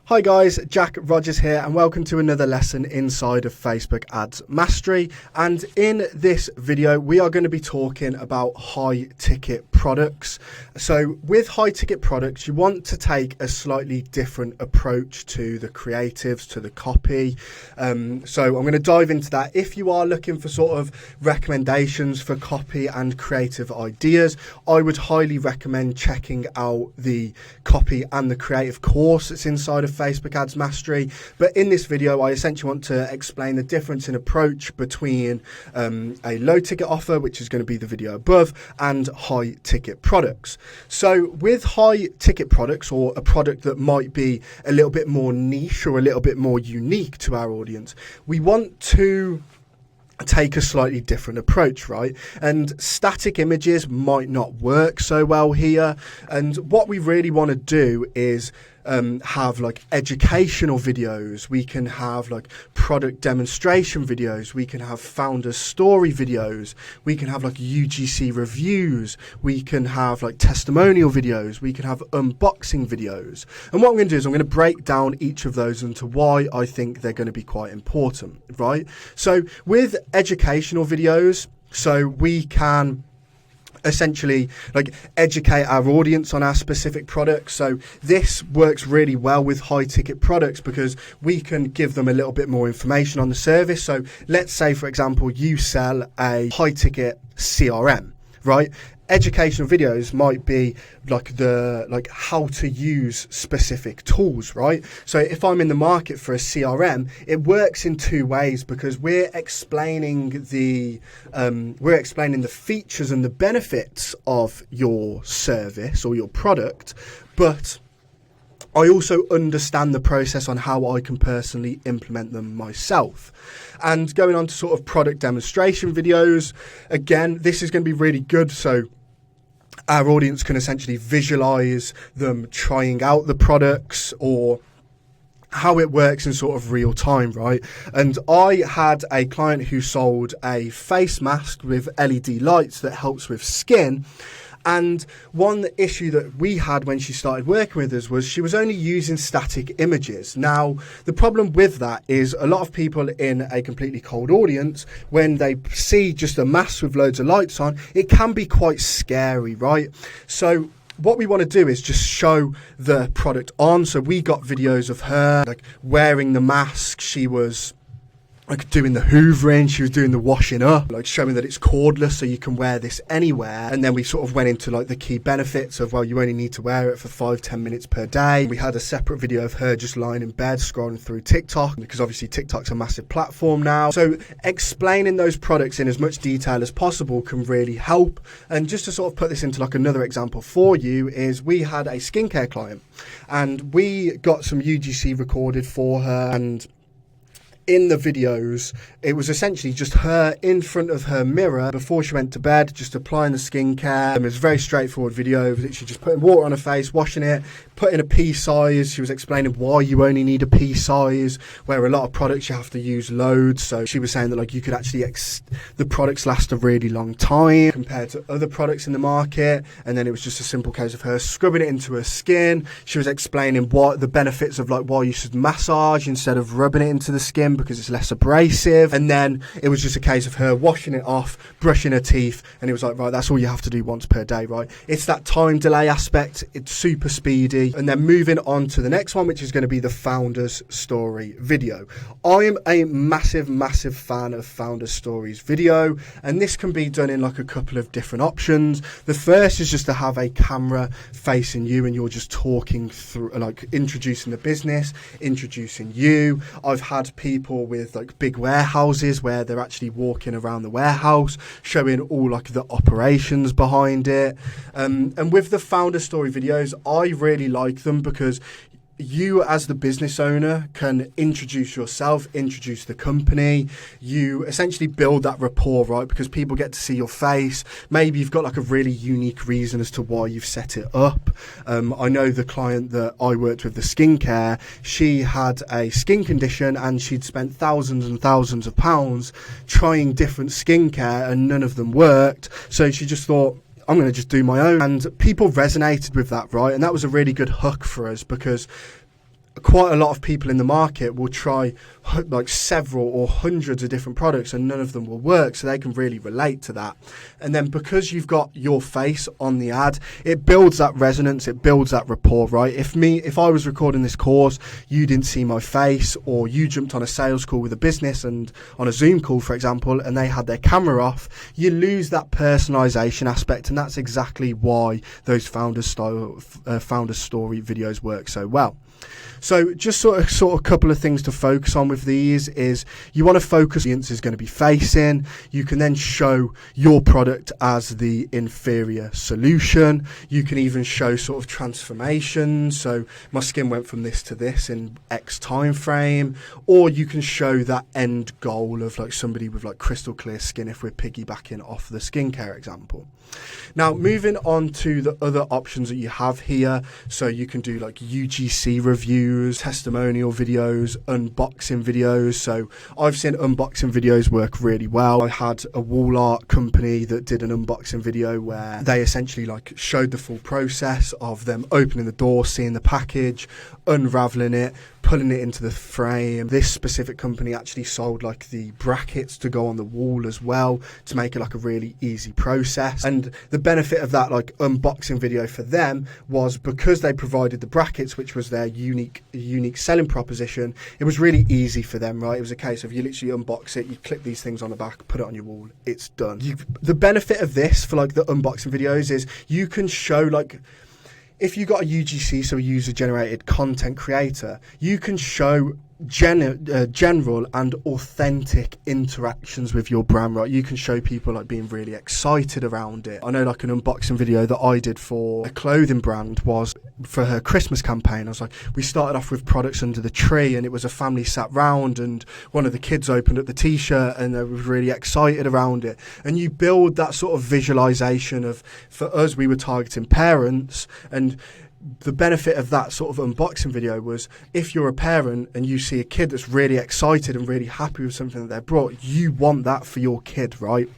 Hi guys, Jack Rogers here and welcome to another lesson inside of Facebook Ads Mastery. And in this video, we are going to be talking about high ticket products. So with high ticket products, you want to take a slightly different approach to the creatives, to the copy. So I'm going to dive into that. If you are looking for sort of recommendations for copy and creative ideas, I would highly recommend checking out the copy and the creative course that's inside of Facebook Ads Mastery. But in this video, I essentially want to explain the difference in approach between a low ticket offer, which is going to be the video above, and high ticket products. So with high ticket products, or a product that might be a little bit more niche or a little bit more unique to our audience, we want to take a slightly different approach, right? And static images might not work so well here. And what we really want to do is have like educational videos. We can have like product demonstration videos. We can have founder story videos. We can have like UGC reviews. We can have like testimonial videos. We can have unboxing videos. And what I'm going to do is I'm going to break down each of those into why I think they're going to be quite important, right? So with educational videos, so we can essentially like educate our audience on our specific products. So this works really well with high ticket products because we can give them a little bit more information on the service. So let's say, for example, you sell a high ticket CRM, right? Educational videos might be like how to use specific tools, right? So if I'm in the market for a CRM, it works in two ways because we're explaining the features and the benefits of your service or your product, but I also understand the process on how I can personally implement them myself. And going on to sort of product demonstration videos, again, this is going to be really good. So our audience can essentially visualize them trying out the products or how it works in sort of real time, right? And I had a client who sold a face mask with LED lights that helps with skin. And one issue that we had when she started working with us was she was only using static images. Now, the problem with that is a lot of people in a completely cold audience, when they see just a mask with loads of lights on, it can be quite scary, right? So what we want to do is just show the product on. So we got videos of her like wearing the mask. She was like doing the hoovering, she was doing the washing up, like showing that it's cordless so you can wear this anywhere. And then we sort of went into like the key benefits of, well, you only need to wear it for 5-10 minutes per day. We had a separate video of her just lying in bed scrolling through TikTok, because obviously TikTok's a massive platform now. So explaining those products in as much detail as possible can really help. And just to sort of put this into like another example for you is we had a skincare client and we got some UGC recorded for her, and in the videos, it was essentially just her in front of her mirror before she went to bed, just applying the skincare. It was a very straightforward video. It was literally just putting water on her face, washing it, putting a pea size. She was explaining why you only need a pea size, where a lot of products you have to use loads. So she was saying that like you could actually, the products last a really long time compared to other products in the market. And then it was just a simple case of her scrubbing it into her skin. She was explaining what the benefits of like why you should massage instead of rubbing it into the skin, because it's less abrasive. And then it was just a case of her washing it off, brushing her teeth, and it was like, right, that's all you have to do once per day, right? It's that time delay aspect. It's super speedy. And then moving on to the next one, which is going to be the founder's story video. I am a massive fan of founder stories video, and this can be done in like a couple of different options. The first is just to have a camera facing you and you're just talking through, like introducing the business, introducing you. I've had people with like big warehouses where they're actually walking around the warehouse showing all like the operations behind it, and with the founder story videos, I really like them because you as the business owner can introduce yourself, introduce the company. You essentially build that rapport, right? Because people get to see your face. Maybe you've got like a really unique reason as to why you've set it up. I know the client that I worked with, the skincare, she had a skin condition and she'd spent thousands and thousands of pounds trying different skincare and none of them worked. So she just thought, I'm going to just do my own. And people resonated with that, right? And that was a really good hook for us because quite a lot of people in the market will try like several or hundreds of different products and none of them will work, so they can really relate to that. And then because you've got your face on the ad, it builds that resonance, it builds that rapport, right? If I was recording this course, you didn't see my face, or you jumped on a sales call with a business and on a Zoom call, for example, and they had their camera off, you lose that personalization aspect, and that's exactly why those founder story videos work so well. So just sort of a couple of things to focus on with these is you want to focus the audience is going to be facing. You can then show your product as the inferior solution. You can even show sort of transformations. So my skin went from this to this in X time frame, or you can show that end goal of like somebody with like crystal clear skin if we're piggybacking off the skincare example. Now, moving on to the other options that you have here. So you can do like UGC reviews, testimonial videos, unboxing videos. So I've seen unboxing videos work really well. I had a wall art company that did an unboxing video where they essentially like showed the full process of them opening the door, seeing the package, unraveling it, pulling it into the frame. This specific company actually sold like the brackets to go on the wall as well to make it like a really easy process. And the benefit of that like unboxing video for them was because they provided the brackets, which was their unique selling proposition, it was really easy for them, right? It was a case of you literally unbox it, you clip these things on the back, put it on your wall, it's done. The benefit of this for like the unboxing videos is you can show like, if you got a UGC, so a user-generated content creator, you can show general and authentic interactions with your brand, right? You can show people like being really excited around it. I know like an unboxing video that I did for a clothing brand was for her Christmas campaign. I was like, we started off with products under the tree and it was a family sat round and one of the kids opened up the t-shirt and they were really excited around it. And you build that sort of visualization of, for us, we were targeting parents, and the benefit of that sort of unboxing video was if you're a parent and you see a kid that's really excited and really happy with something that they brought, you want that for your kid, right?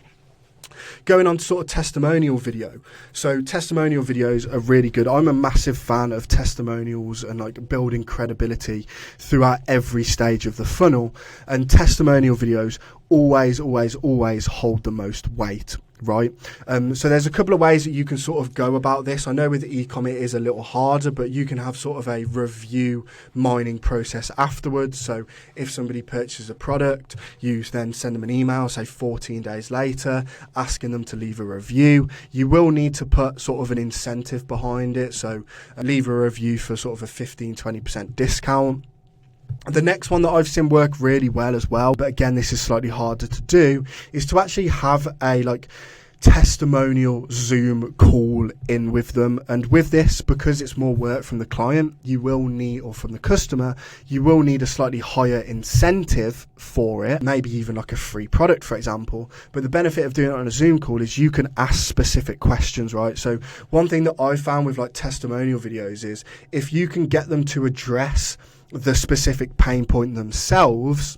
Going on to sort of testimonial video. So testimonial videos are really good. I'm a massive fan of testimonials and like building credibility throughout every stage of the funnel. And testimonial videos always hold the most weight, right? So there's a couple of ways that you can sort of go about this. I know with e-com it is a little harder, but you can have sort of a review mining process afterwards. So if somebody purchases a product, you then send them an email, say 14 days later, asking them to leave a review. You will need to put sort of an incentive behind it. So leave a review for sort of a 15-20% discount. The next one that I've seen work really well as well, but again, this is slightly harder to do, is to actually have a like testimonial Zoom call in with them. And with this, because it's more work from the client, you will need, or from the customer, you will need a slightly higher incentive for it, maybe even like a free product, for example. But the benefit of doing it on a Zoom call is you can ask specific questions, right? So one thing that I found with like testimonial videos is if you can get them to address the specific pain point themselves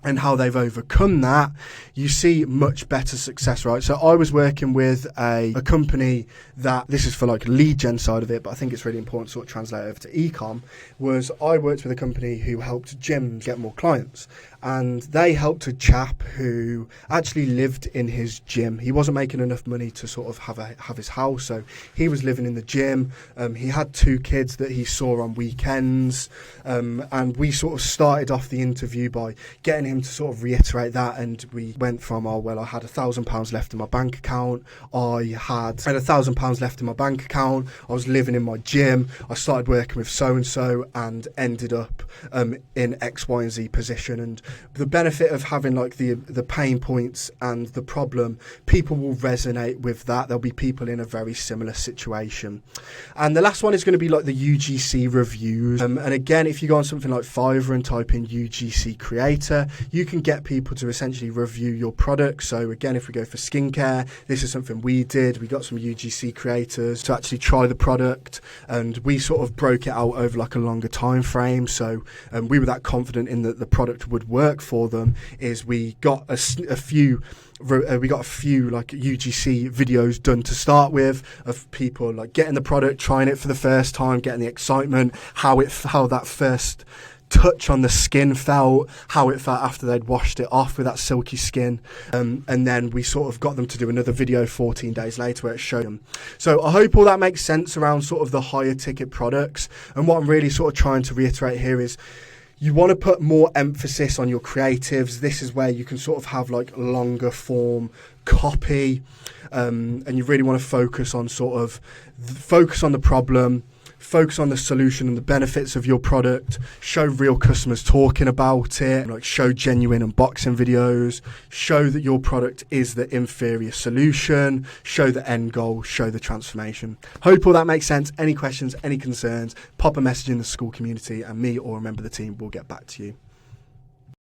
and how they've overcome that, you see much better success, right? So I was working with a company that, this is for like lead gen side of it, but I think it's really important to sort of translate over to e-com, was I worked with a company who helped gyms get more clients. And they helped a chap who actually lived in his gym. He wasn't making enough money to sort of have his house, so he was living in the gym. He had 2 kids that he saw on weekends, and we sort of started off the interview by getting him to sort of reiterate that. And we went from, oh well, I had £1,000 left in my bank account. I had £1,000 left in my bank account. I was living in my gym. I started working with so and so and ended up in X, Y, and Z position. And the benefit of having like the pain points and the problem, people will resonate with that. There'll be people in a very similar situation. And the last one is going to be like the UGC reviews. And again, if you go on something like Fiverr and type in UGC creator, you can get people to essentially review your product. So again, if we go for skincare, this is something we did. We got some UGC creators to actually try the product, and we sort of broke it out over like a longer time frame. So we were that confident in that the product would work for them, is we got a few like UGC videos done to start with, of people like getting the product, trying it for the first time, getting the excitement, how that first touch on the skin felt, how it felt after they'd washed it off with that silky skin, and then we sort of got them to do another video 14 days later where it showed them. So I hope all that makes sense around sort of the higher ticket products. And what I'm really sort of trying to reiterate here is, you want to put more emphasis on your creatives. This is where you can sort of have like longer form copy, and you really want to focus on the problem, focus on the solution and the benefits of your product, show real customers talking about it, like show genuine unboxing videos, show that your product is the inferior solution, show the end goal, show the transformation. Hope all that makes sense. Any questions, any concerns, pop a message in the school community and me or a member of the team will get back to you.